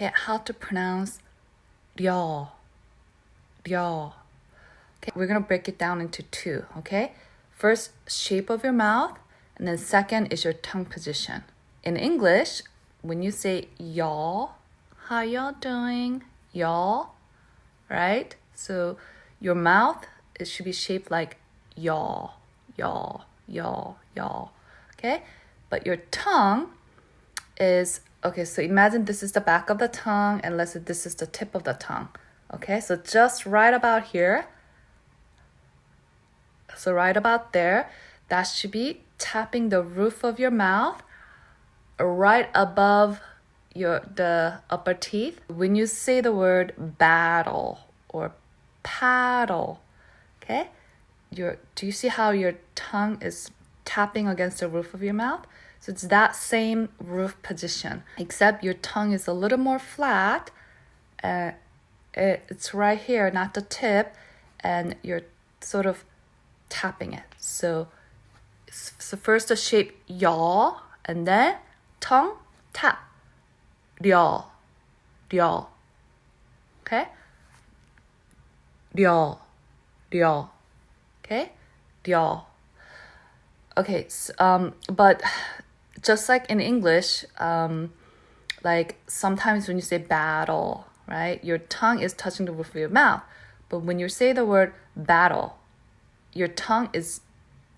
Okay, how to pronounce ryeo. Ryeo. Okay, we're gonna break it down into two, okay? First, shape of your mouth, and then second is your tongue position. In English, when you say y'all, how y'all doing? Y'all, right? So your mouth, it should be shaped like y'all, y'all, y'all, y'all, okay? But your tongue is, okay, so imagine this is the back of the tongue, and let's say this is the tip of the tongue, okay? So just right about here, so right about there, that should be tapping the roof of your mouth right above the upper teeth. When you say the word battle or paddle, okay? Do you see how your tongue is tapping against the roof of your mouth? So it's that same roof position, except your tongue is a little more flat. It's right here, not the tip, and you're sort of tapping it. So first the shape yaw, and then tongue tap. ryeo, ryeo. Okay? ryeo, ryeo. Okay? ryeo. Okay, so, but just like in English, like sometimes when you say battle, right, your tongue is touching the roof of your mouth. But when you say the word battle, your tongue is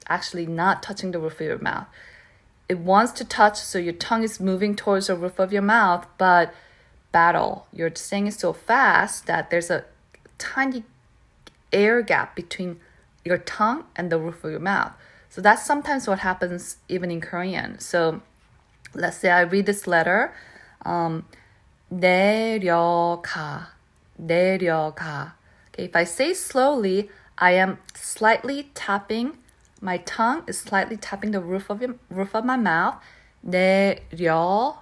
actually not touching the roof of your mouth. It wants to touch, so your tongue is moving towards the roof of your mouth, but battle, you're saying it so fast that there's a tiny air gap between your tongue and the roof of your mouth. So that's sometimes what happens even in Korean. So let's say I read this letter, 내려가, 내려가. Okay, if I say slowly, I am slightly tapping, my tongue is slightly tapping the roof of my mouth. 내려가,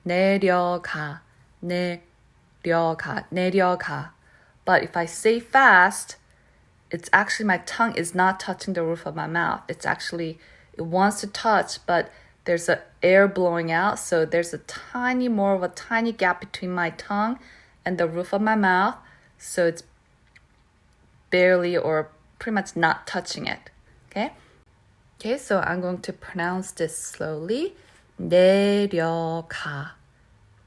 내려가, 내려가. But if I say fast, it's actually my tongue is not touching the roof of my mouth. It's actually, it wants to touch, but there's an air blowing out. So there's a tiny gap between my tongue and the roof of my mouth. So it's barely or pretty much not touching it. Okay? Okay, so I'm going to pronounce this slowly. 내려가,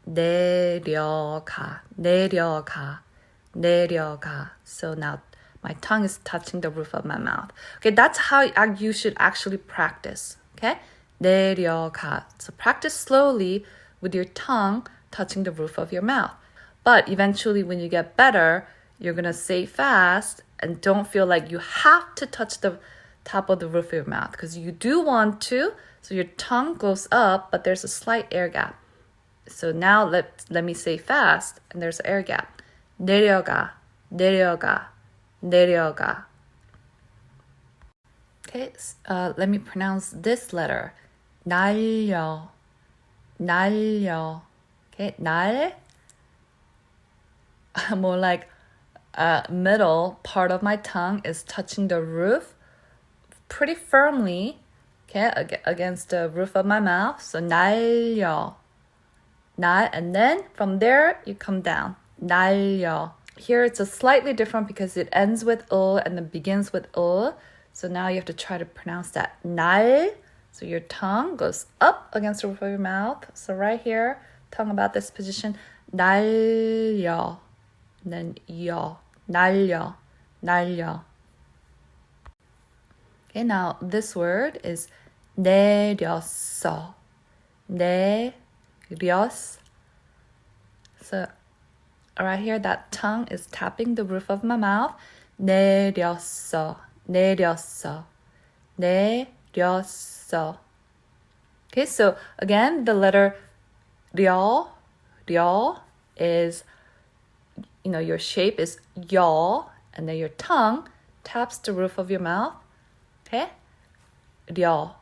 내려가, 내려가, 내려가. So now my tongue is touching the roof of my mouth. Okay, that's how you should actually practice. Okay? 내려가. So practice slowly with your tongue touching the roof of your mouth. But eventually when you get better, you're going to say fast and don't feel like you have to touch the top of the roof of your mouth because you do want to. So your tongue goes up, but there's a slight air gap. So now let me say fast, and there's an air gap. 내려가, 내려가, 내려가. Okay, let me pronounce this letter. 날려, 날려. Okay, 날. More like middle part of my tongue is touching the roof pretty firmly, okay, against the roof of my mouth. So 날려, and then from there you come down. 날려. Here it's a slightly different because it ends with and then begins with So now you have to try to pronounce that. 날. So your tongue goes up against the roof of your mouth. So right here, tongue about this position. 날려. And then 여. 날려. 날려. Okay, now this word is 내렸어. 내렸어. So right here, that tongue is tapping the roof of my mouth. 내렸어. 내렸어. 내렸어. Okay, so again, the letter ryeo is, your shape is yaw, and then your tongue taps the roof of your mouth. Okay? ryeo.